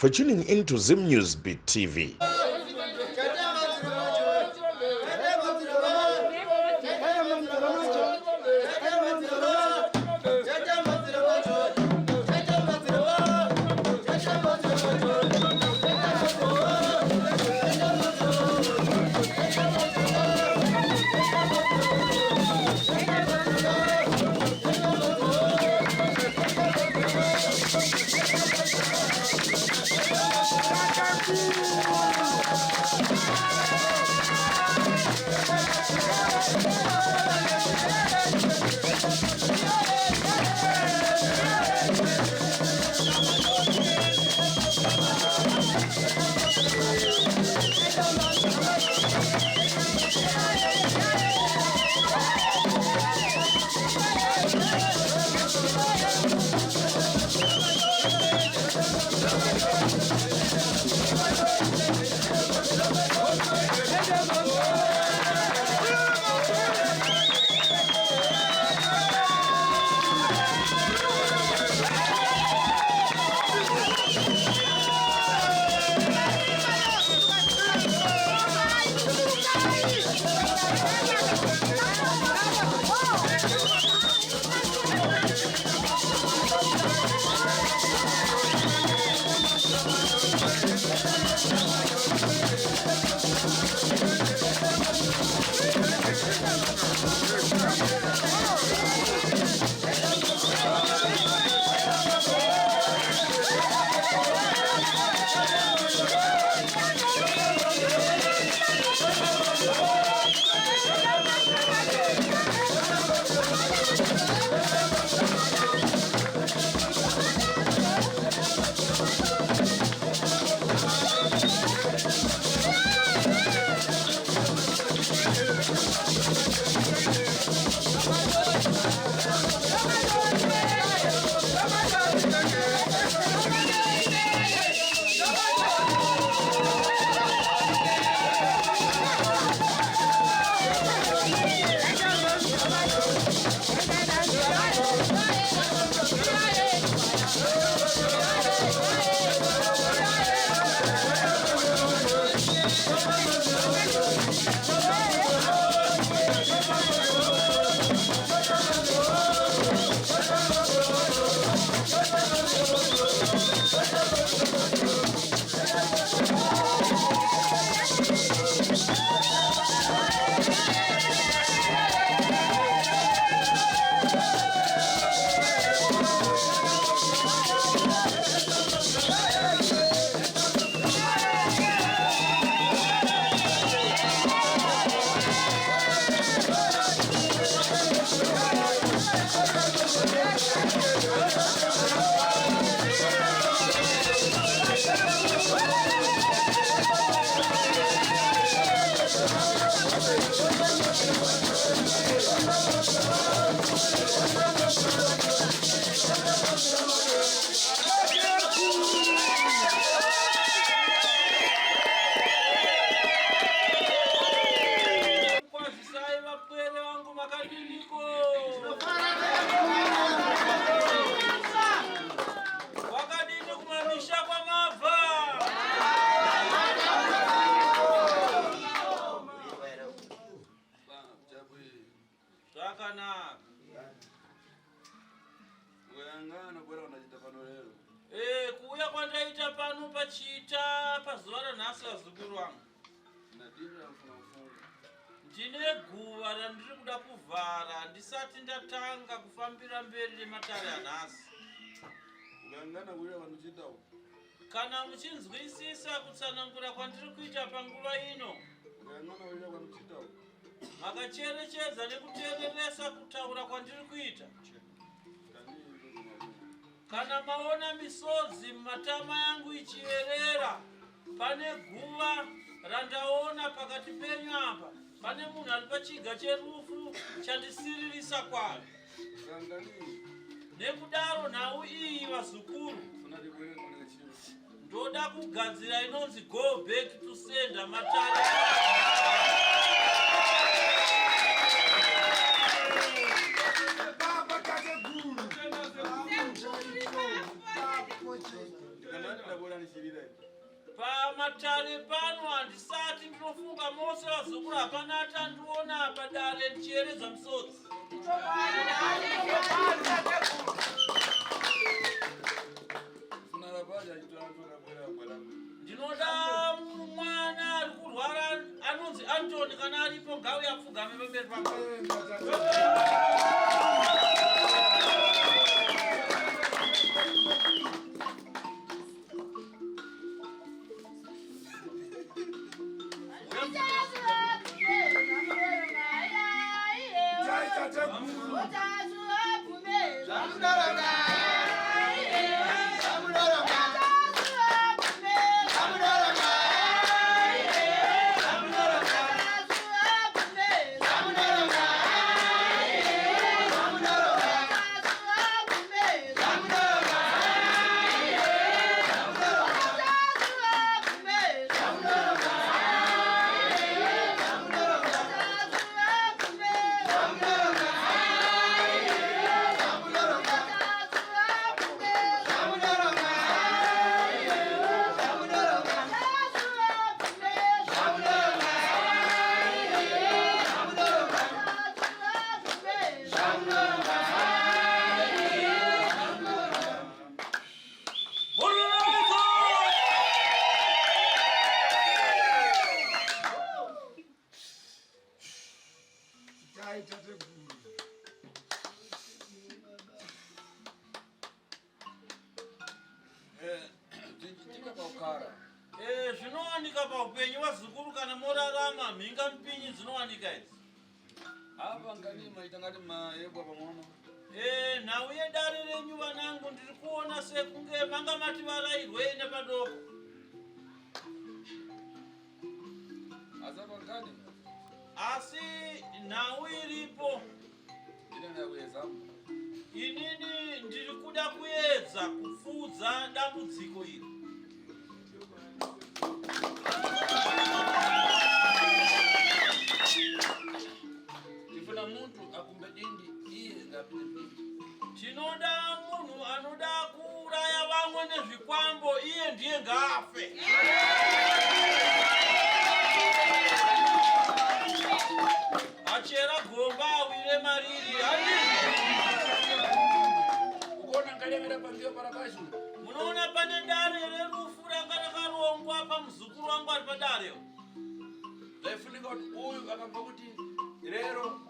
for tuning into Zim News Beat TV. Kuya kwandaita pano pachita pazuva ranhasi vazukuru vangu. Ndine guva randiri kuda kuvhara ndisati ndatanga kufambira mberi nematare anhasi. Kana muchinzwisisa kutsanangura kwandiri kuita panguva ino, makacherechedza nekuteereresa kutaura kwandiri kuita. Kana maona misodzi mumatama yangu ichierera, pane guva randaona pakati penyu apa, pane munhu ari pachiga cherufu chandisiririsa kwaro. Nekudaro nhau iyi vazukuru, ndoda kugadzira inonzi go back to sender matare. ndakasunga mose wazukuru hapana atandiona padare ndichiereza misodzi. Ndinoda mwana ari kurwara anonzi Antoni kana aripo ngauye apfugame pamberi pangu. Zvinowanika paupenyu wazukuru kana morarama mhinga mpinyi dzinowanika idzi. Apa ngani maita ngati mayebwa pang'ono. Nhau yedare renyu vanangu ndiri kuona sekunge manga mati varairwe nepadoko. Azapa ngani? Asi nhau iripo. Inini ndiri kuda kuedza kupfudza dambudziko iri. Tifuna muntu akumbe dindi iye ngapinde dindi. Tinoda munhu anoda kuuraya vamwe nezvikwambo iye ndiye ngaafe. Achera gomba awire mariri Ukona ngaliamira pangiyo parakashi. munoona pane dare rerufu ranga rakarongwa pamuzukuru wangu ari padareyo. Zaifunika kuti uyu akabva kuti rero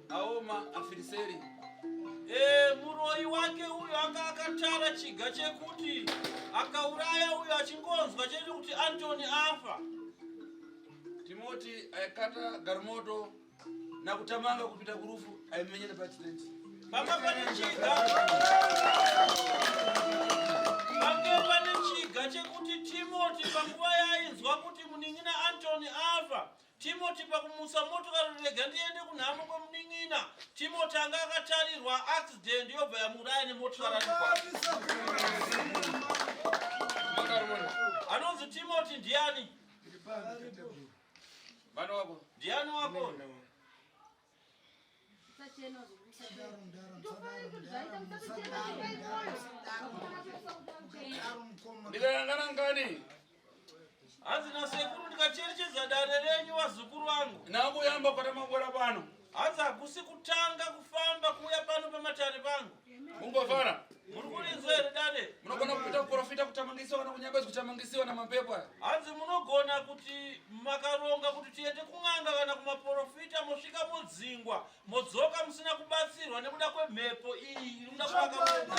aoma afiriseri. Muroyi wake uyu anga akatara chiga chekuti akauraya uyu achingonzwa chete kuti Antoni afa. Timoti aikata garimoto na kutamanga kupita kurufu aimenyera pa accident. Panga pane chiga. Pange pane chiga chekuti Timoti panguva yainzwa kuti muning'ina Antoni afa. Timoti pakumusa motokari rega ndiende kunhamo kwemuning'ina. Timoti anga akatarirwa accident yobva yamuraya nemotokari. Anonzi Timoti ndiani? Bana wako. Ndiani wako? Ndikayangana ngani? Hazina sekuru ndikacherechedza dare renyu wazukuru wangu. Nakuyamba kwata mabwera pano. Hazi hakusi kutanga kufamba kuuya pano pamatare pangu. Mungofara. Muri kurinzwa here dare? Munogona kupita kuprofita kutamangisiwa kana kunyambezi kutamangisiwa na mapepo aya. Hanzi munogona kuti makaronga kuti tiende kun'anga kana kumaprofita mosvika modzingwa modzoka musina kubatsirwa nekuda kwemhepo iyi iri kuda kuvaka.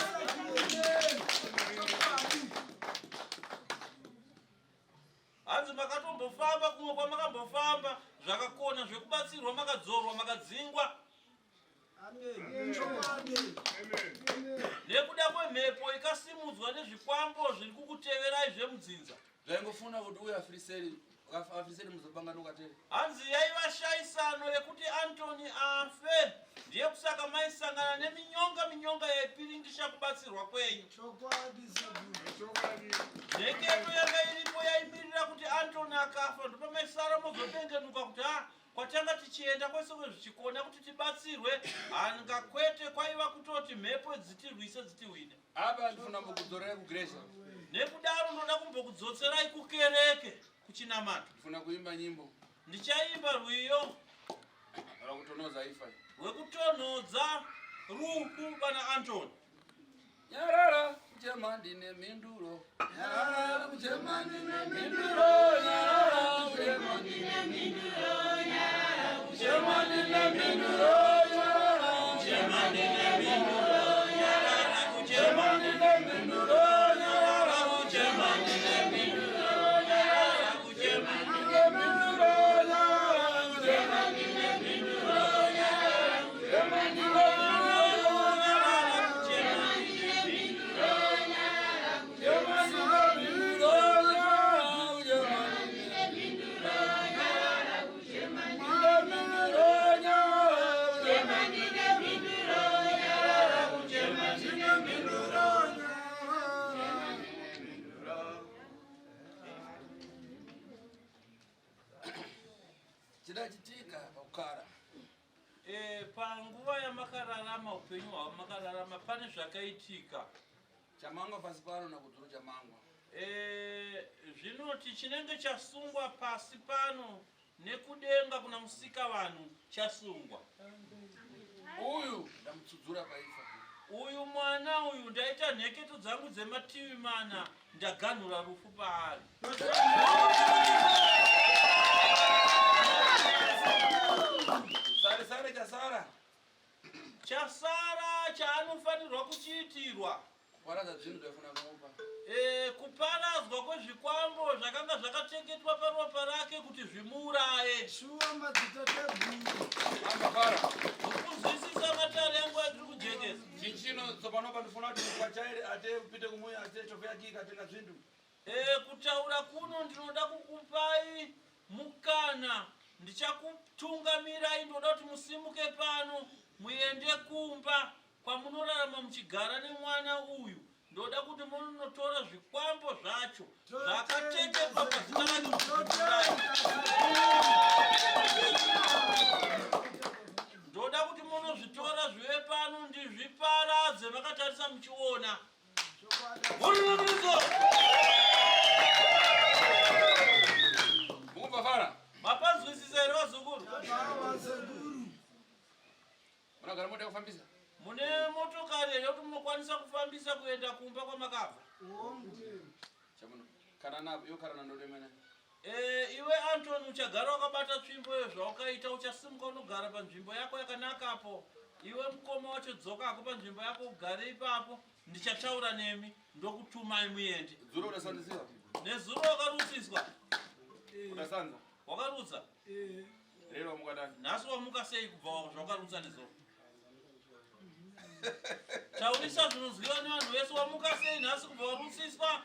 Hanzi makatombofamba kumwe kwamakambofamba zvakakona zvekubatsirwa makadzorwa makadzingwa. Nekuda kwemhepo ikasimudzwa nezvikwambo zviri kukuteverai zvemudzinza. Zvaingofuna kuti uyu afiriseri muzobangana ukatere. Hanzi yaiva shaisano yekuti Antoni afe. Ndiye kusaka maisangana neminyonga yaipiringisha kubatsirwa kwenyu. Nheketo yanga iripo yaimirira kuti Antoni akafa ndopamaisara mozodengenuka kuti kwatanga tichienda kwese zvichikona kuti tibatsirwe hanga kwete kwaiva kutoti mhepo dzitirwise dzitiwine. Apa ndifuna kudzorera kuGrecia. Nekudaro ndoda kumbokudzoserai kukereke. kuchinamata. Funa kuimba nyimbo. Ndichaimba rwiyo. Wala kutonoza ifa. Wekutonoza ruhu bana Antoni. Nyarara kuchemandi ne minduro. Nyarara kuchemandi ne minduro. Nyarara kuchemandi ne minduro. Nyarara kuchemandi ne minduro. Nyarara kuchemandi ne minduro. Nyarara kuchemandi ne minduro. Nyarara kuchemandi ne minduro. Nyarara kuchemandi ne minduro. Nyarara kuchemandi ne minduro. Nyarara kuchemandi ne chidachitika pakukara. Panguva ya makararama upenyu hwa makararama pane zvakaitika. Chamangwa pasi pano nakudzuru chamangwa. Zvinoti chinenge chasungwa pasi pano nekudenga kuna musika vanhu chasungwa. Uyu ndamutsudzura paifa. Uyu mwana uyu ndaita nheketo dzangu dzemativi mana ndaganhura rufu paari. Sare chasara. Chasara chaanofanirwa kuchiitirwa. Kuparadza zvinhu zvafuna kumupa. Kuparadzwa kwezvikwambo zvakanga zvakachengetwa paropa rake kuti zvimuuraye. Shuwa madzitateguru. Ambafara. Kuzwisisa matare yangu atiri kujekesa. Chinchino tsopanopa ndifuna kuti kwachaire ate upite kumuya ate chofeya kika tenga zvinhu. Kutaura kuno ndinoda kukupai mukana. Ndichakutungamira ndoda kuti musimuke pano muende kumba kwamunorarama muchigara nemwana uyu. Ndoda kuti munotora zvikwambo zvacho zvakachengetwa pazita rake muchidzirai. Ndoda kuti munozvitora zvive pano ndizviparadze makatarisa muchiona. Murungudzo! Mukubafara. Mapanzwisisa here vazukuru? Munogara moto kufambisa? Mune motokari yokuti munokwanisa kufambisa kuenda kumba kwamakabva. Chamuno. Kana napo yokara ndolemena. Iwe Antoni uchagara wakabata tsvimbo yezvawakaita uchasimuka unogara panzvimbo yako yakanakapo. Iwe mukoma wacho dzokako panzvimbo yako ugare ipapo. Ndichataura nemi ndokutumai muende. Zuro udasanzisiwa? Nezuro wakarutsiswa. Udasanza? Wakarutsa? Lero mukadani. Nhasi wamuka sei kubva zvakarutsa nezuro? Taurisa zvinozwiwa nevanhu vese wamuka sei nhasi kubva warutsiswa?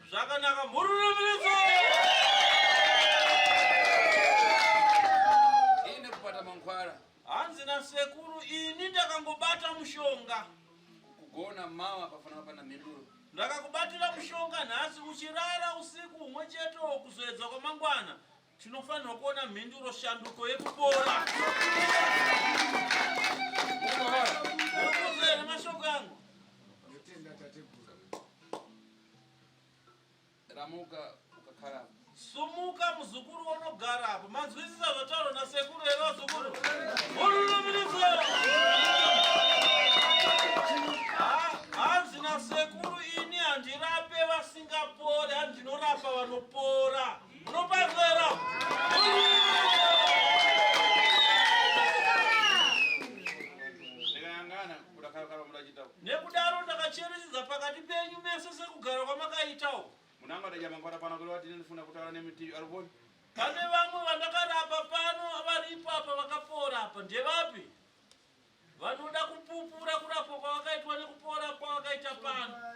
Zvakanaka murungudzo! Ine kupata mankwara. Hanzi nasekuru ini ndakangobata mushonga. Kugona mawa pafana pana minduro. Ndakakubatira mushonga nhasi uchirara usiku umwe chete kuzoedza kwamangwana. Tinofanirwa kuona mhinduro shanduko yekupora. Urikuzere mashoko yangu. Ramuka ukakara. Sumuka muzukuru unogara apo. Manzwisisa zvotaurwa nasekuru here vazukuru? Murungudzo! Hanzi nasekuru ini handirape vasingapori, handinorapa vanopora. Munopazera? Nekudaro ndakacherechedza pakati penyu mese sekugara kwamakaitawo. Munanga ndajamangwana pano kuti wati ndifuna kutaura nemiti aruboni. Pane vamwe vandakarapa pano varipo apa vakapora apa ndevapi? Vanoda kupupura kurapwa kwavakaitwa nekupora kwavakaita pano.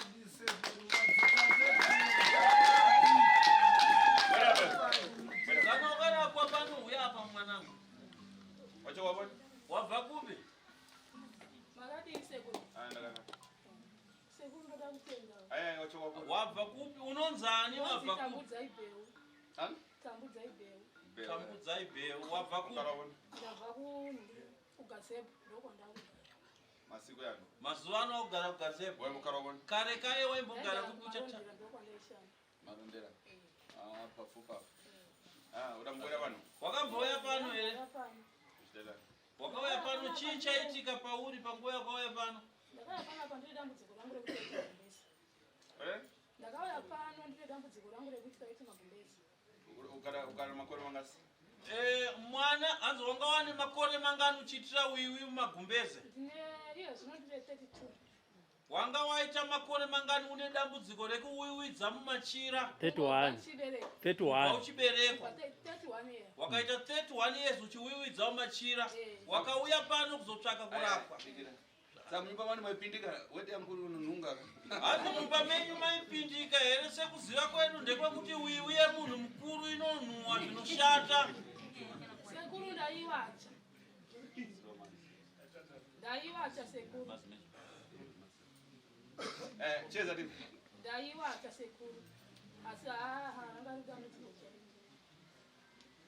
Kana ukarapwa pano uya apa mwanangu. Wacho waboni? Wabva kupi? Makati sekuru. Ndakana. Sekuru ndoda kutenga. Aya wacho waboni? Wabva kupi? Unonzani wabva kupi? Tambudza ibeu. An? Tambudza ibeu. Tambudza ibeu. Wabva kupi? Karaboni. Ndabva kugazepo ndoko ndakugara. Masiku yako. Mazuano ogara kugazepo. Wewe mukarobona. Kare kaye waimbogara kukuchata. Marondera. Pafupa. Udamboya pano. Wakamboya pano ere. Chitela. Wakauya pano chicha itika pauri pangoya kwauya pano. Ndakauya pano pandiri dambudziko rangu rekuita magumbezi. Ndakauya pano ndiri dambudziko rangu rekuita magumbezi. Ukara makore mangasi. Mwana anzo wanga wane makore mangani uchitira wiwi mumagumbeze. Iyo zvinondire 32. Wanga waita makore mangani une dambudziko rekuwiwidza mumachira. 31. Uchiberekwa. 31 years. Wakaita 31 years uchiwiwidza mumachira. Wakauya pano kuzotsvaka kurapwa. Samunyumba mani maipindika wete yankuru nunga. Asi mumba menyu maipindika here sekuziva kwenu ndekwekuti wiwi yemunhu mukuru inonhuhwa zvinoshata. Sekuru ndaiwacha. Ndaiwacha sekuru. Cheza dipi. Ndaiwacha sekuru. Asi rangaruka mudziko.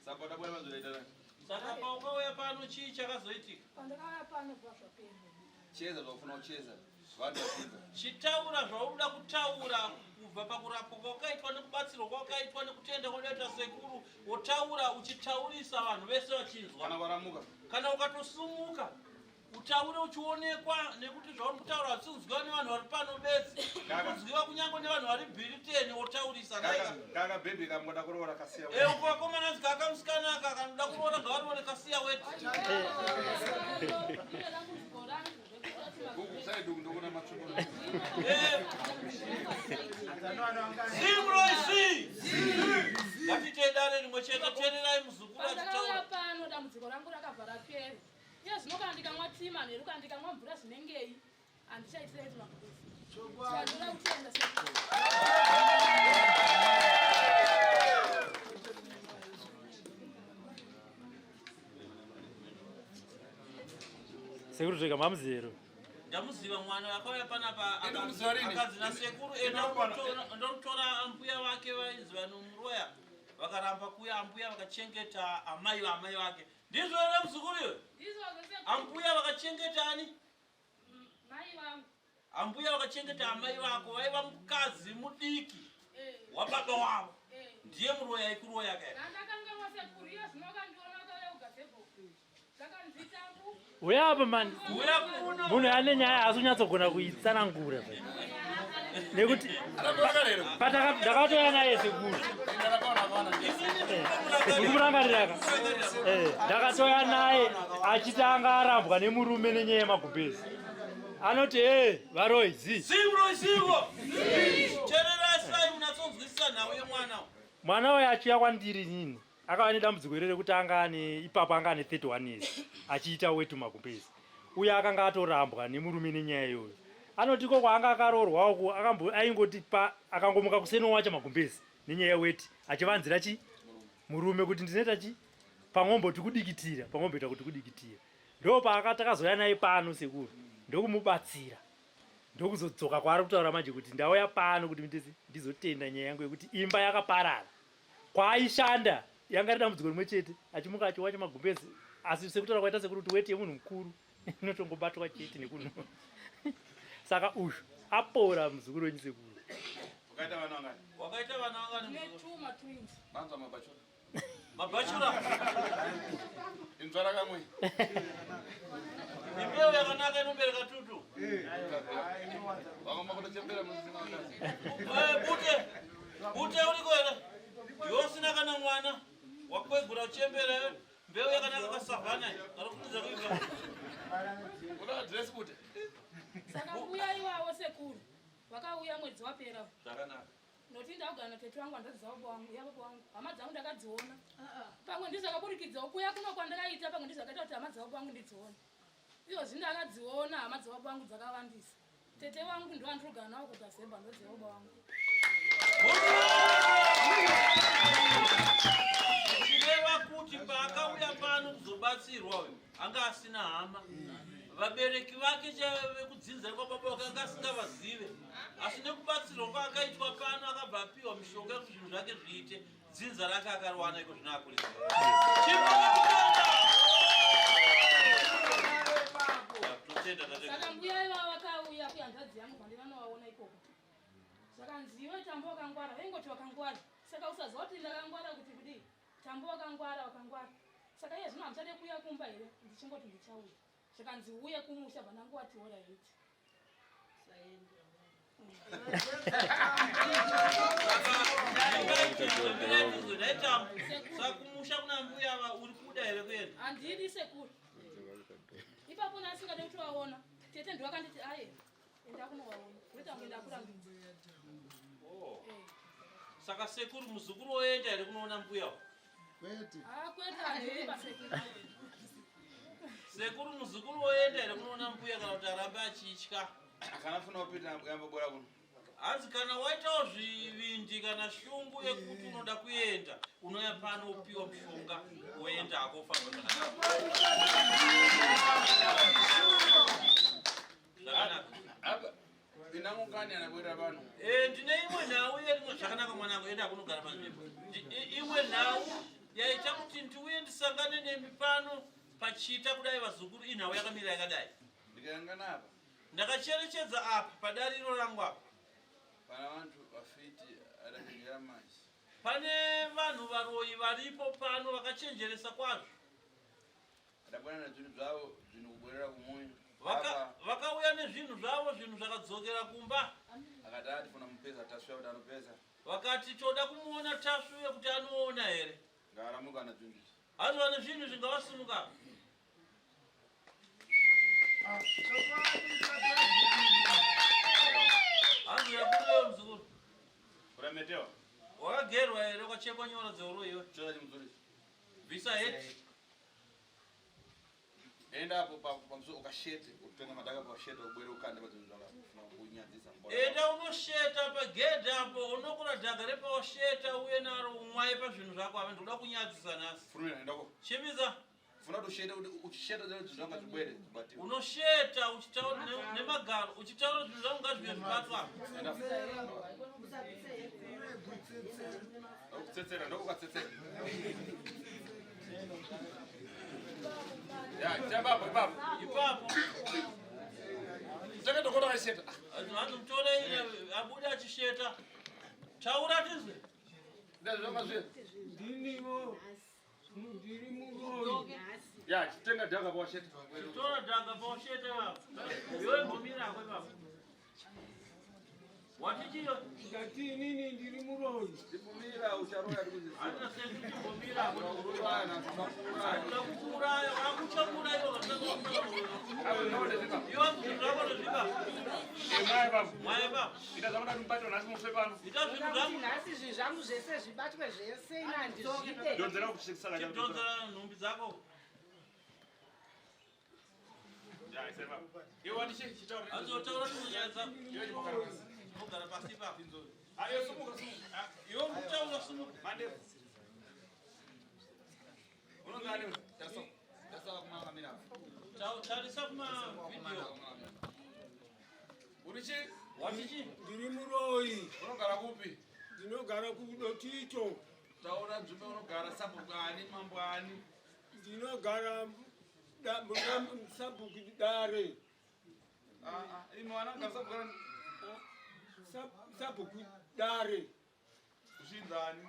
Saka tabona mazoita. Saka paukauya pano chii chakazoitika? Pandakauya pano zvazvapera. Cheza ndofuna kucheza. Vanhu vapinza. Chitaura zvauda kutaura kubva pakurapwa kwakaitwa nekubatsirwa kwakaitwa nekutenda kwakaita sekuru, wotaura uchitaurisa vanhu vese vachinzwa. Kana waramuka. Kana ukatosumuka utaure uchionekwa nekuti zvauri kutaura hatsikunzwiwa nevanhu vari pano bedzi. Kunzwiwa kunyange nevanhu vari Britain wotaurisa. Kaka baby kamuda kuroora kasiya. Uko vakomana anzi kakamusikana aka kanoda kuroora ngavarore kasiya weti. Zimroisi! Ngatiteedare rimwe chete teererai muzukuru achitaura. Pano dambudziko rangu rakabva rapera. Iyo zvinoka ndikamwa tima neruka ndikamwa mvura zvinengei handichaitira kuti magumbezi. Tinoda kutenda sekuru. Sekuru zvega mamuzero. Ndamuziva mwana wakauya panapa akadzina sekuru ndokutora ambuya vake vainzi vanomuroya vakaramba kuya ambuya vakachengeta amai vake. Ndizvo ere muzukuru iwe? Ambuya vakachengeta ani? Mai vangu. Ambuya vakachengeta amai vako vaiva mukadzi mudiki wababa wavo. Ndiye muroya ikuroya kaya. Ndakanga wasekuru iyo zvinoka ndiona kauya kugazepo. Ndakanzitambu. Uya apa man. Munhu ane nyaya asi unyatsogona kuitsanangura. Nekuti ndakatoya naye sekuru. Ndikurangariraka. Ndakatoya naye achitanga arambwa nemurume nenyaya yemagumbezi. Anoti varoizi. Simroisiwo. Tererai unatsonzwisisa nawe mwana. Mwana uyu achiya kwandiri nini. Akava nedambudziko rekuti anga ane ipapa anga ane 31 years achiita wetu magumbezi. Uya akanga atorambwa nemurume nenyaya iyoyo. Anoti ko kwaanga akaroorwa uko aingoti akangomuka kuseno wacha magumbezi nenyaya weti achivanzira chi murume kuti ndinoita chi pamwombo tikudikitira pamwombo ita kuti kudikitira. Ndo paakatakazoya naye pano sekuru ndokumubatsira ndokuzodzoka kwaari kutaura manje kuti ndauya pano kuti ndizotenda nyaya yangu yekuti imba yakaparara kwaaishanda yanga dambudziko rimwe chete achimuka achiwacha magumbezi asi sekutaura kwaita sekuru kuti weti yemunhu mukuru inotongobatwa chete nekuno. Saka uyu apora muzukuru wenyu sekuru. Wakaita vana vangani? Wakaita vana vangani? Netuma twins. Manza mabachura. Mabachura? Inzwara kamwe. Imbewu yakanaka inobereka tutu. Wakamba kutochembera muzima wakazi. Bute uriko ere? Yosina kana mwana wakwegura uchembera mbewu yakanaka kasavana arikuza kuiva. Una address bute? Saka uya iwawo sekuru. Vakauya mwedzi wapera. Zvakanaka. Noti ndaugana tetu wangu andadziza baba wangu yabo wangu. Hama dzangu ndakadziona. Pamwe ndizakaburikidza kuya kuno kwandakaita pamwe ndizakaita kuti hama dzangu wangu ndidzione. Iyo zvindakadziona hama dzangu wangu dzakawandisa. Tete wangu ndo androgana nawo kuGazemba ndodziwa baba wangu. Chireva kuti paakauya pano kuzobatsirwa uyu anga asina hama. Vabereki vake vekudzinza kwababa vake anga asingavazive. Asi nekubatsirwa kwaakaitwa pano akabva apiwa mishonga yekuti zvinhu zvake zviite. Dzinza rake akariwana iko zvinoakurisa. Chireva kutenda. tenda tate. Saka mbuya iva vakauya kuyanzadzi yangu kwandivanovaona ikoko. Saka nziwe tambo wakangwara, vaingoti wakangwara. Saka usaziva kuti ndakangwara kuti kudii. Tambo wakangwara. Saka iye zvino hamuchade kuuya kumba here, ndichingoti ndichauya. Saka nziuye kumusha vanangu vatiora iti. Sakumusha kuna mbuya uri kuda here kwenu? Handidi sekuru. Ipapo nasingade kutovaona. Tete ndiwakanditi aye. Enda kunovaona. Kuita kuenda kurambidza. Saka sekuru muzukuru oenda here kunoona mbuya? Kwete. Kwete handidi pasekuru. Sekuru muzukuru oenda here kunoona mbuya kana kuti arambe achitya? Kana funa kupita yamba bora kuno. Hanzi kana waitawo zvivindi kana shungu yekuti unoda kuenda, unoya pano upiwa mushonga woenda akofamba zvakanaka. Apa inangokani anakwera pano. Ndine imwe nhau yerimwe zvakanaka mwanangu enda kunogara panzvimbo. Imwe nhau yaita kuti ndiuye ndisangane nemi pano pachita kudai vazukuru inhau yakamira yakadai. Ndikayangana apa. Ndakacherechedza apa padariro rangu apa. Pana vantu vafiti adachenjera manje. Pane vanhu varoyi varipo pano vakachenjeresa kwazvo. Adabwana nezvinhu zvavo zvinokubwerera kumunyu. Vakauya nezvinhu zvavo, zvinhu zvakadzokera kumba. Akati atifuna mupeza tasvika kuti anopeza. Vakati toda kumuona tasvuye kuti anoona here. Ngaaramuka nazvinhu. Hazva nezvinhu zvingavasimuka. Hanzi yakureyo mzukuru. Urametewa? Wakagerwa here ukachekwa nyora dzeuro iwe. Choda chimuzuri. Visa heti. Enda hapo pamuso ukashete, utenga madaka pashete ubwere ukande pazvinhu zvakafuna kunyadzisa mbora. Enda unosheta pagedhi apo unokura dhaga repawasheta uye naro umwaye pazvinhu zvako apa ndoda kunyadzisa nasi. Furumira endako. Chimiza. Funa kusheta uchisheta zvinhu zvanga zvibwere zvibatiro. Unosheta uchitaura nemagaro uchitaura zvinhu zvangu ngazvive zvibatwa. Enda. Ukutsetsera ndokukatsetsera. Ya, chambapa Ipapo. Saka dokota asheta. Hanzi mutore abuda achisheta. Taura tizwe. Ndazvanga zve. Ndiniwo. Ndiri muroyi. Ya, chitenga dhaga pawasheta. Tora dhaga pawasheta baba. Iwe mbomira kwe baba. Watichiyo? Ngati nini ndiri muroyi. Ndibumira ucharoya ndikuziziva. Hata senti mbomira kwe Uraya na kukuraya. kukuraya wakuchakura iwo Awe node zipa. iwo kuzvako zviba. Emai baba. Mwaye baba. Ita zvamuda kumbata nasi mufe pano. Ita zvinhu zvangu. Nhasi zvinhu zvangu zvese zvibatwe zvese ina ndizvide. Donzera kushekisa la jamu. Chidonzera nhumbi dzako. Ya, ise baba. Iwe wandishe chitauri. Azotaura nyaya dzako. Iwe chimokara pasi. Mugara pasi pa. Ayo sumuka sumuka. Iwo mutaura sumuka. Mande. Unongani? Taso. Taso kumanga mina. Tarisa kuma video. Urichi? Watichi? Ndiri muroyi. Unogara kupi? Ndinogara kudotito. Taura nzvimbo unogara sabukani mambwani. Ndinogara sabhuku dare. Imo anogara sabukani. Sabhuku dare. Ushinzani.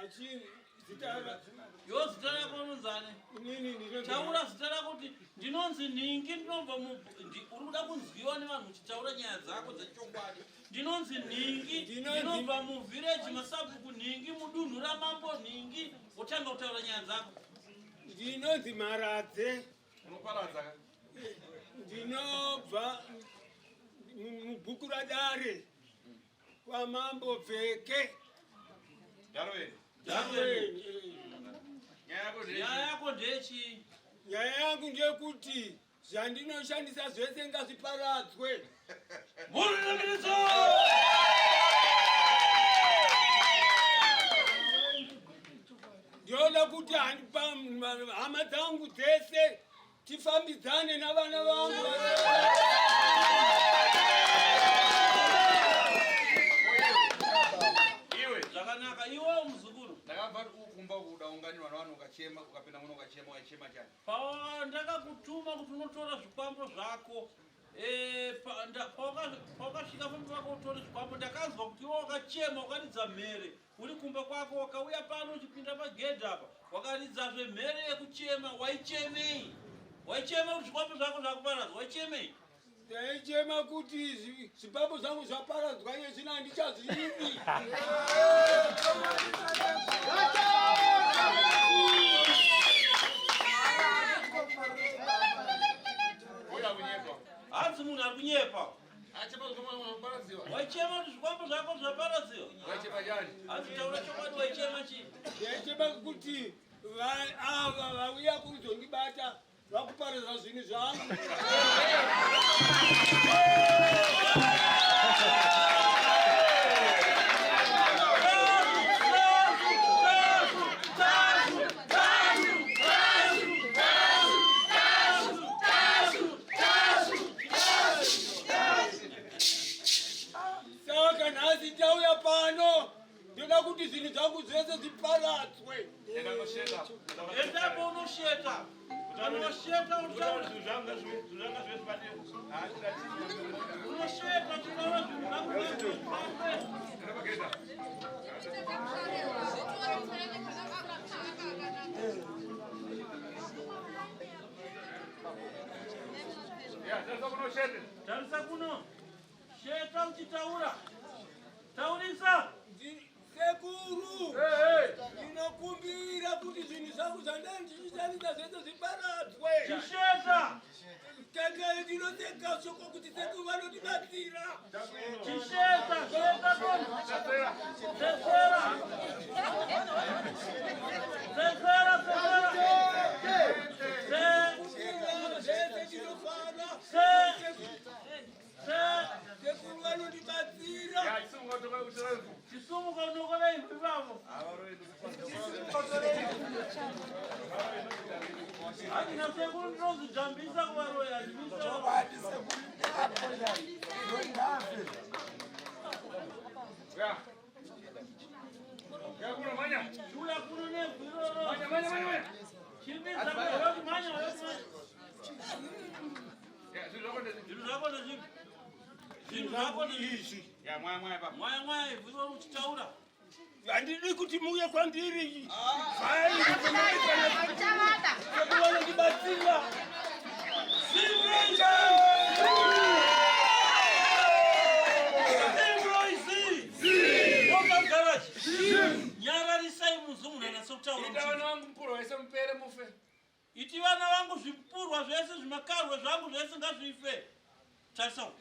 Achi zitara. Yo zita rako unonzani? Nini ndinogara. Taura zita rako kuti ndinonzi Ningi ndinobva uri kuda kunzwiwa nevanhu uchitaura nyaya dzako dzechokwadi. Ndinonzi Ningi ndinobva muvhireji masabhuku Ningi mudunhu ramambo Ningi wotanga kutaura nyaya dzako. Ndinonzi Maradze. Unoparadza. Ndinobva mubhuku radare kwamambo Bveke. Darwe. Nyaya yako ndechi? Nyaya yangu ndeyekuti zvandinoshandisa zvese ngazviparadzwe. Murunamidzo! Ndinoda kuti hama dzangu dzese tifambidzane navana vangu. Iwe zvakanaka saka iwo muzukuru ndakabva ukumba kudaunganirwa navanhu ukachema ukapinda muno ukachema waichema chani ndakakutuma kuti unotora zvikwambo zvako paukasvika pambi vako utore zvikwambo ndakanzwa kuti iwo wakachema wakaridza mhere uri kumba kwako wakauya pano uchipinda pagedhi apa wakaridzazve mhere yekuchema waichemei waichema kuti zvikwambo zvako zvakuparadzwa waichemei ndaichema kuti zvipambo zvangu zvaparadzwa yezvino handichazivi hanzi munhu ari kunyepa waichema kuti zvikwambo zvako zvaparadziwa hanzi taura chokwadi waichema chii ndaichema kuti ava vauya kuzondibata vakuparadza zvinhu zvangu saka nhasi tauya pano ndoda kuti zvinhu zvangu zvese zviparadzwe endapo unosheta unosheta unosheta chitaura zvinhu tarisa kuno sheta uchitaura taurisa sekuru ndinokumbira kuti zvinhu zvangu zvandandichishandisa zvese zviparadzwe chisheta kangai ndinoteka shoko kuti sekuru vanotibatsira chisheta sheta sesera zvese ndinofara sekuru vanotibatsira chisumuka unokona imvi vavo handina sekuru ndinozvidhambisa kuvaroya shuya kuno nevhiroro chiribiza kuti manya zvinhu zvako ndezvipi zvinhu zvako ndezvipi mwaya ivhiroro uchitaura handidi kuti muye kwandiri vanondibatsira nyararisai muzo munhu anatsotaura wangu mukuru waise mupere mufe iti vana vangu zvipurwa zvese zvimakarwe zvangu zvese ngazvife tarisawo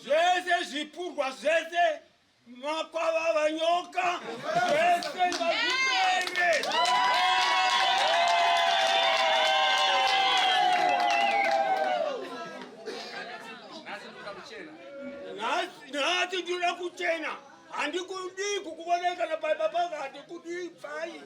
zvese zvipurwa zvese makwava vanyoka zvese ngazvipere nhasi ndinoda kuchena handikudi kukuonai kana paipapanga handikudi pfai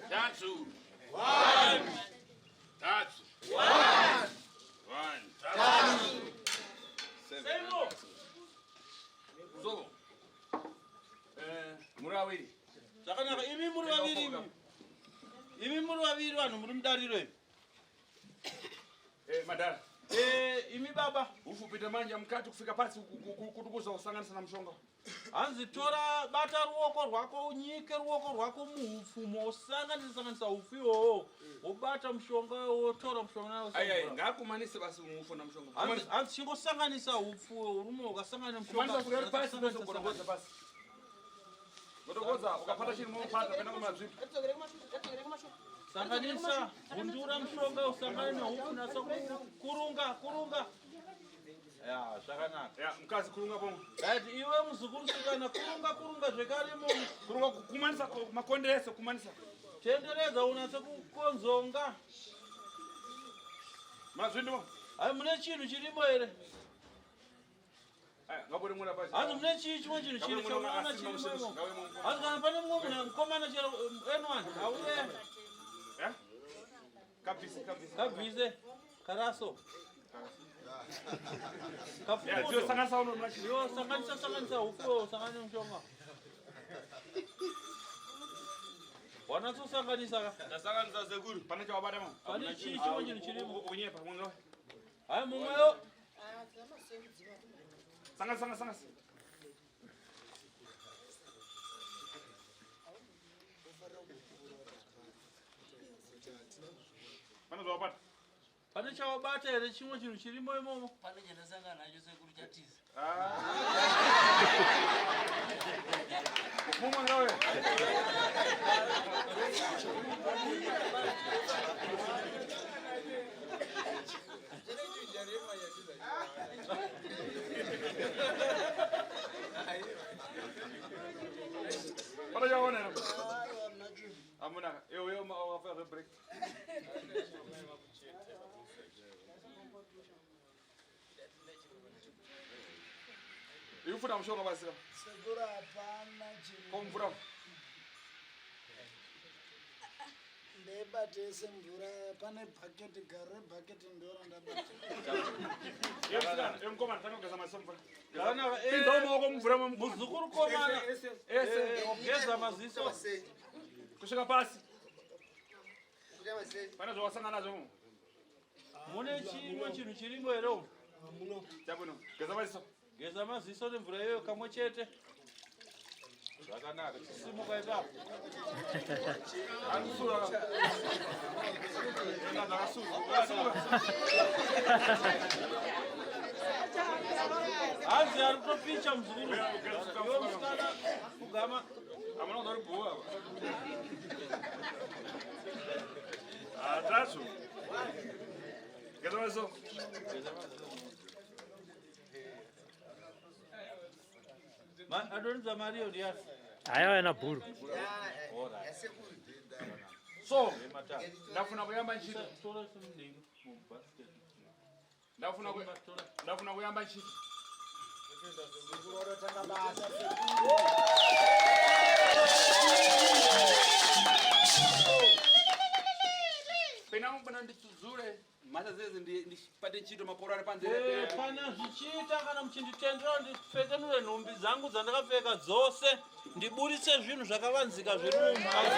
Tatu. Tatu. Semo. Zogo. Murawiri. Zvakanaka imi muri vaviri imi. Imi muri vaviri vanhu muri mudariro imi. Madara. Imi baba. Ufupita manja mkati kufika pasi kutukuza kusanganisa na mshonga. Hanzi tora bata ruoko rwako unyike ruoko rwako muhupfumo usanganisa ufu iwowo wobata mushonga wotora mushonga nawo. Ai ngakumanise basi umufu na mshonga. Hanzi chingosanganisa upfu urume ukasangana mushonga. Kumanisa kufika pasi basi kutokoza pasi. Kutokoza ukapata chini mupata penda kumazvipi. Sanganisa undura mushonga usangane neupfu naso kurunga. Ya, zvakanaka. Ya, mkazi kurunga bongo. Right, iwe muzukuru sikana kurunga zvekare munhu. Kurunga kumanisa makondereso kumanisa. Tenderedza unatse kukonzonga. Mazvindo. Hai mune chinhu chirimo here? Ngabore muna pasi. Hanzi mune chimwe chinhu chiri chomaona chirimo. Hanzi kana pane mumwe munhu mukomana chero N1 auye. Ya? Kabvise. Karaso. Ya, dio sanganisa uno mlachi. Yo sanganisa ufu sangane mushonga. Wanatso sanganisa. Ndasanganisa zekuru. Pane chawabada mama. Pane chimwe chinhu chirimo. Unyepa mwenga. Hai mumweyo. Sanganisa. Pane chawabada. Pane chawabata here chimwe chinhu chirimo imomo. Pane chandasangana nacho sekuru chatiza. Mumwe ngawe. Para jawabnya. Amuna, yo mau apa break. Yufuna mshonga basi. Segura hapana chini. Komvura. Ndebatese mvura pane bucket gare bucket ndora ndabata. Yo mkomana tanga kugeza masomva. Kana Pinda umoko mvura muzukuru komana. Ogeza maziso. Kusvika pasi. Pana zvawasangana nazvo. Mune chimwe chinhu chirimo here? Chabwino. Geza maziso. Geza maziso nemvura iyoyo kamwe chete. Zvakanaka. Simuka ipapo. Akusura. Enda ndakasura. Hanzi ari kutopicha muzukuru. Yo musikana kugama. Amuna undori bhuwa. Atacho. Geza maziso. Adonza Mario ndiasi. Haya na bhuru. So, ndafuna kuyamba ntchito. Ndafuna kuyamba ntchito. Pena mbona nditudzure mhasa zeze ndipate ntchito makore ari panze. Kana zvichiita kana muchinditendera ndipfekenure nhumbi dzangu dzandakapfeka dzose ndiburitse zvinhu zvakavanzika zviri mumhatso.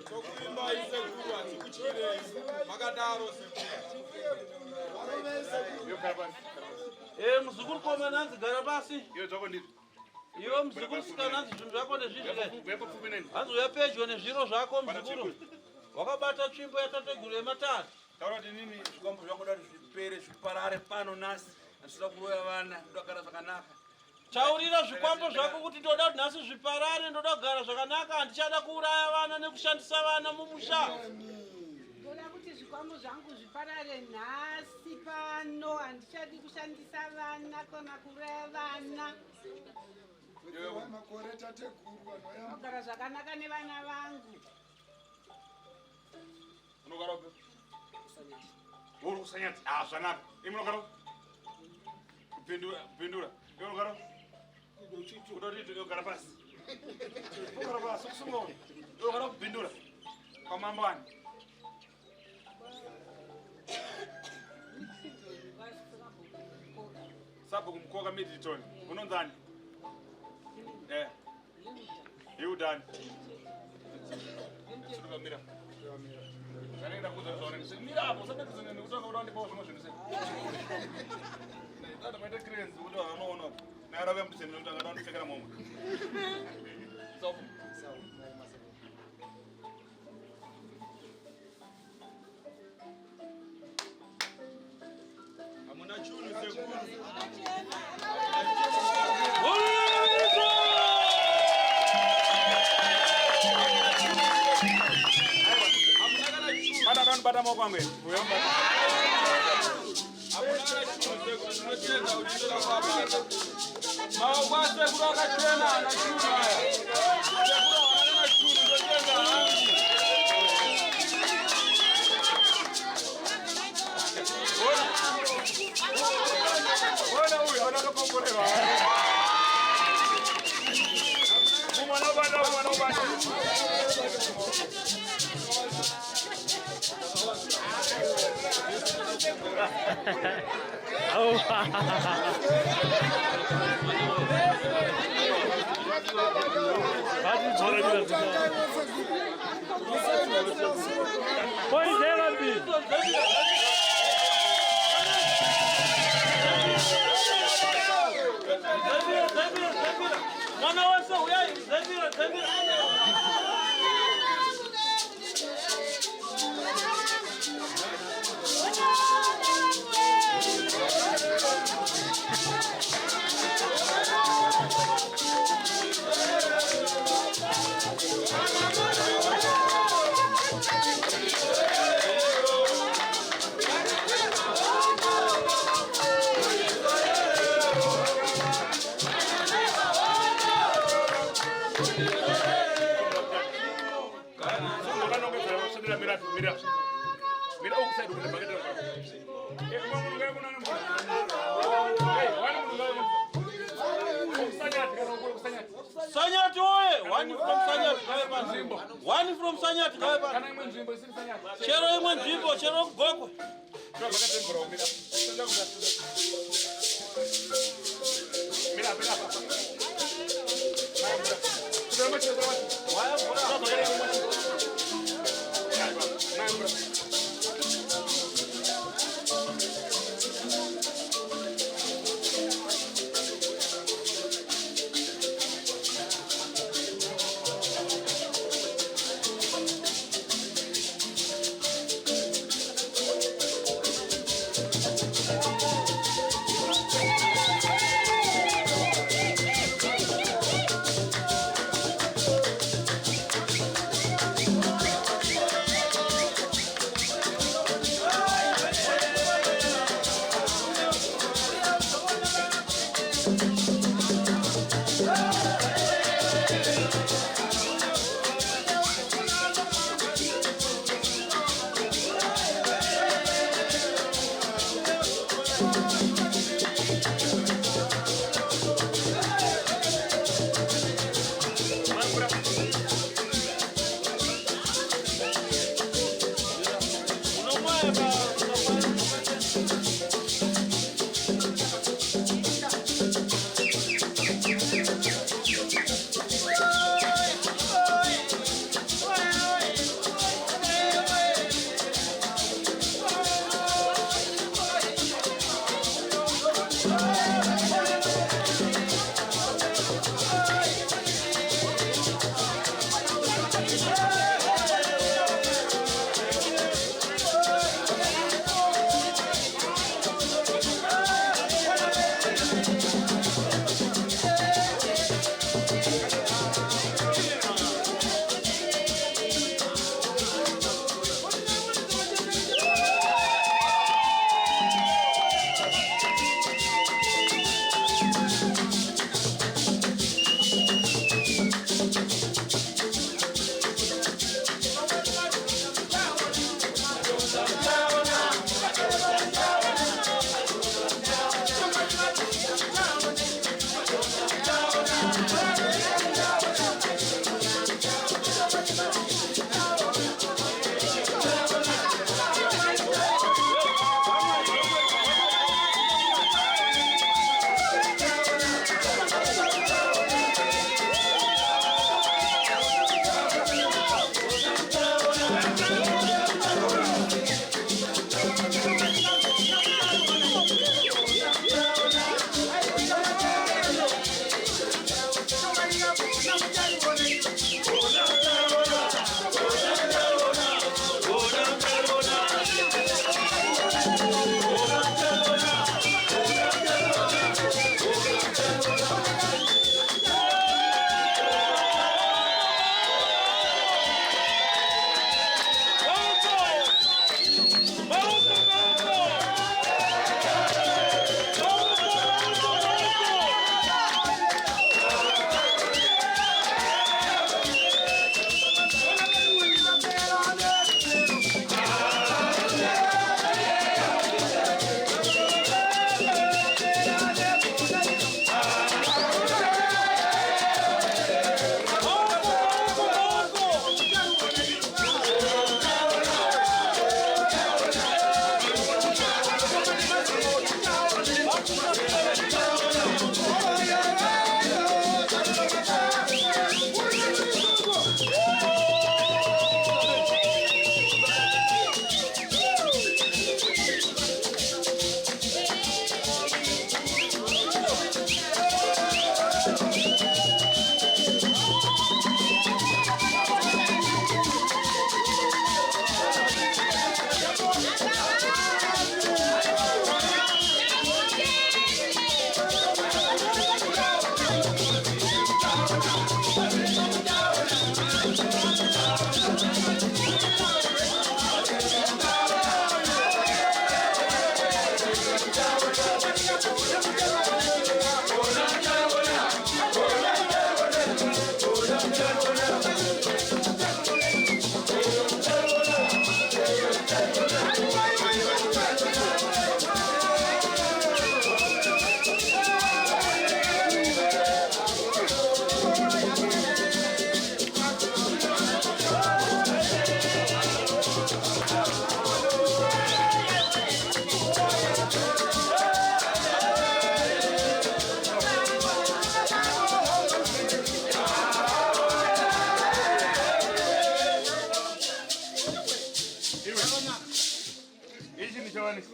Tokuimba isekuru hatikutyirei. Makadaro sekuru. Muzukuru komana hanzi gara pasi. Yo dzako ndiri. Iwe muzukuru sikana hanzi zvinhu zvako ndezvizvi. Vepo pfupi neni. Hanzi uya pedyo nezviro zvako muzukuru. Wakabata tsvimbo yatateguru yematatu. Taura kuti nini zvikwambo zvangu dati zvipere zviparare pano nhasi. Ndinoda kuroya vana, ndoda kugara zvakanaka. Taurira zvikwambo zvako kuti ndoda kuti nhasi zviparare, ndoda kugara zvakanaka, handichada kuuraya vana nekushandisa vana mumusha. Ndoda kuti zvikwambo zvangu zviparare nhasi pano, handichadi kushandisa vana kana kuuraya vana. Makore tateguru anoyamba. Kugara zvakanaka nevana vangu. Unogara upi? Uri kusanyati. Zvanaka. Imi munogara upi? Pindura. Yo ngaro. Kudoti yo garabas. Garabas sumo. Yo ngaro pindura. Pamambani. Sapo kumkoka Middleton. Unonzani? Yudani. Mira. Mira hapo sasa tunazungumza kutoka urandi kwa motion sasa. Ndio ndio cranes ndio anaona. Na rawe mtu sema ndio ndio fikira mama. Sawa. Amuna chunu sekuru. Bada mo kwamwe. Mawase kutoka tena na chuma. Bwana huyu anataka kukombolewa. Mwana bada. Mira, usted lo que pague Sanyati oye, one from Sanyati kawe nzimbo. One from Sanyati kawe pa. Kana imwe nzimbo isini Sanyati. Chero imwe nzimbo, chero gokwe. Kwa bakati mboro mira. Mira.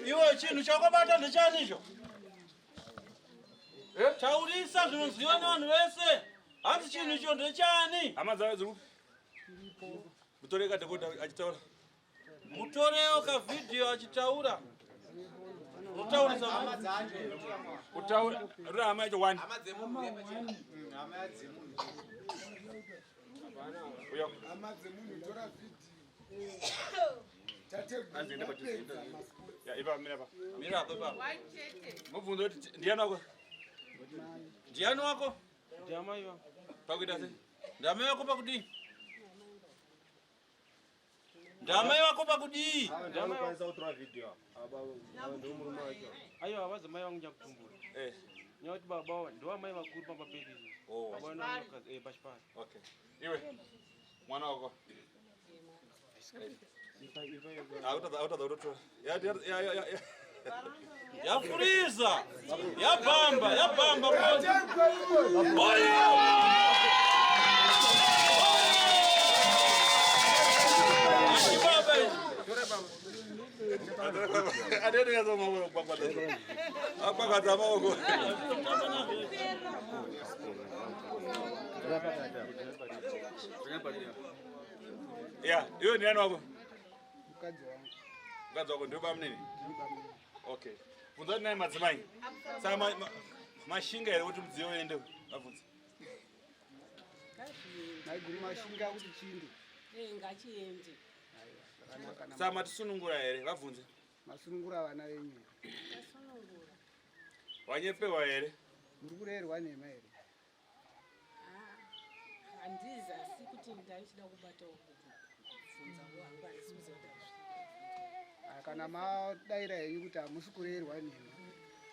Iwe chinhu chakabata ndechani icho? Chaurisa zvinoziva nevanhu vese. Hanzi chinhu icho ndechani? Hama dzawe dziri mutore kadhokota achitaura. Mutorewo kavidhiyo achitaura. Utaurisa hama dzanje. Utaura rura hama yacho 1. Hama dzemu. Hama yadzemu. Uyo. Hama dzemu tora video. Anzende kuti ya iba mira pa. Mira hapo baba. Mubvunzo kuti ndiani wako? Ndiani wako? Ndamai wangu. Pakuita sei? Ndamai wako pakudii? Ndamai wako pakudii? Ndamai kwanza utora video. Aba ndo murume wake. Ayo abaza mai wangu nyakutumbura. Nyoti baba ndo amai vakuru pambapedzi. Baba ndo kazi pachipari. Okay. Iwe mwana wako. Yafuriza. Yabamba. Ya, iwe ni nani wako? Mukadzi wako ndio baba nini? Okay. Funza naye madzimai. Saka mashinga ere kuti mudziyo uende. Abvunza. Maiguru mashinga kuti chindi. Ngachiende. Saka matisunungura ere, vabvunze. Masunungura vana venyu. Masunungura. Wanyepewa ere? Muri kurerwa nema ere? Handiza sikuti ndaichida kubata kubvunza wangu asizodazvo. Kana madaira yenyu kuti hamusi kurerwa nema,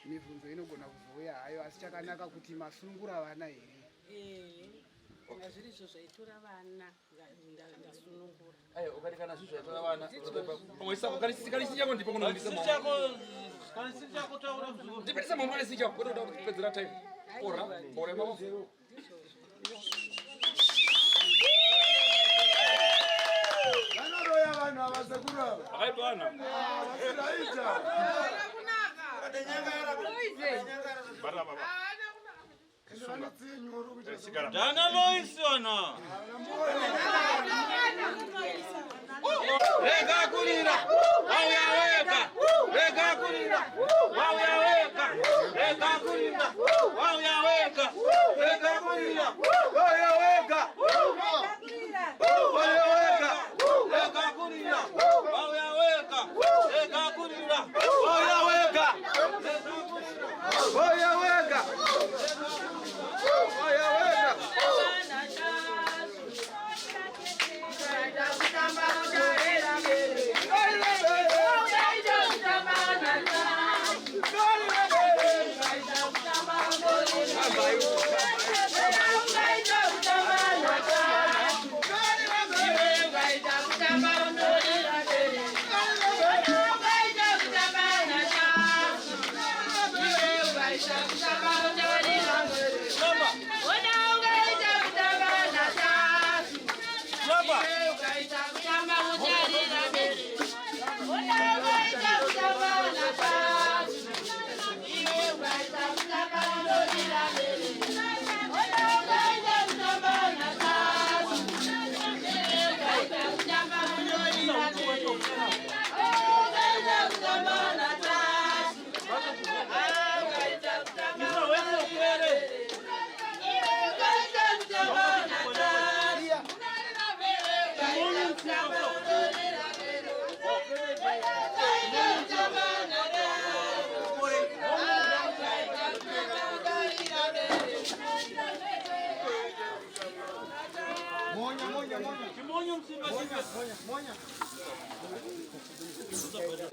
mibvunzo inogona kuzouya hayo, asi chakanaka kuti masunungura vana here. Kana zviri izvo zvaitora vana ndasunungura. Ayo ukati kana zviri zvaitora vana pamwe sako kalisisi chako ndipo kunondisa Kalisisi chako taura mzuri. ndipetesa mambo alisi chako kuti uda kupedzera time. Ora mama. Vanoroya vanhu avasekuru ava. Hai bwana. Vaita. Bara baba. Dana Lois wana. Rega kulira. Wauyaweka. Rega kulira. Wauyaweka. Rega kulira. Wauyaweka. Rega kulira. Wauyaweka. Wauyaweka. Rega kulira. Wauyaweka. Rega kulira. Wauyaweka. Wauyaweka. Monya. Kanto.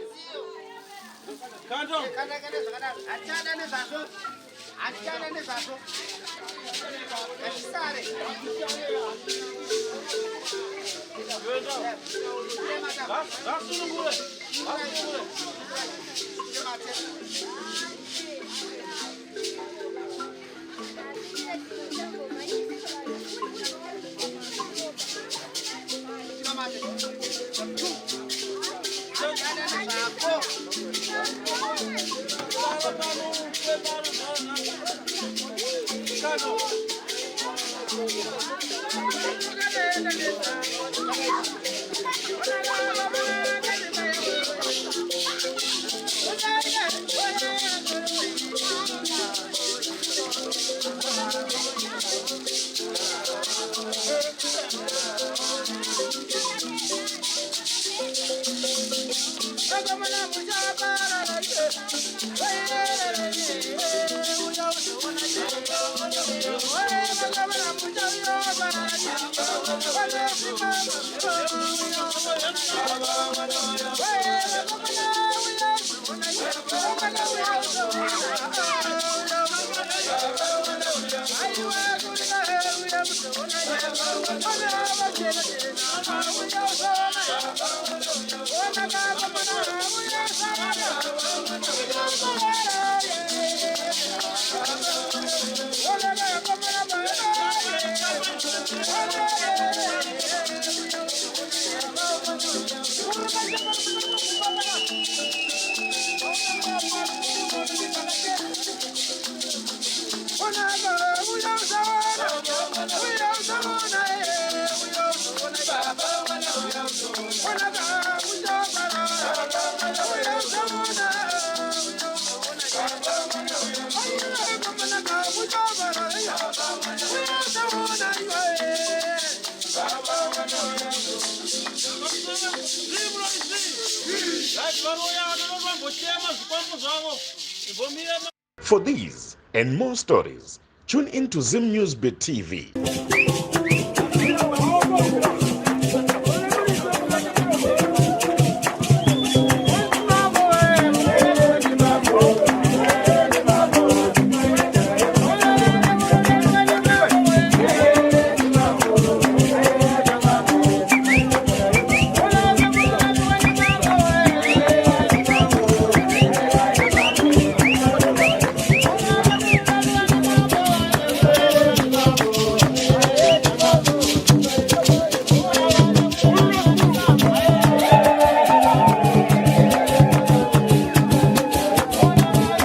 For these and more stories, tune into Zim Newsbeat TV.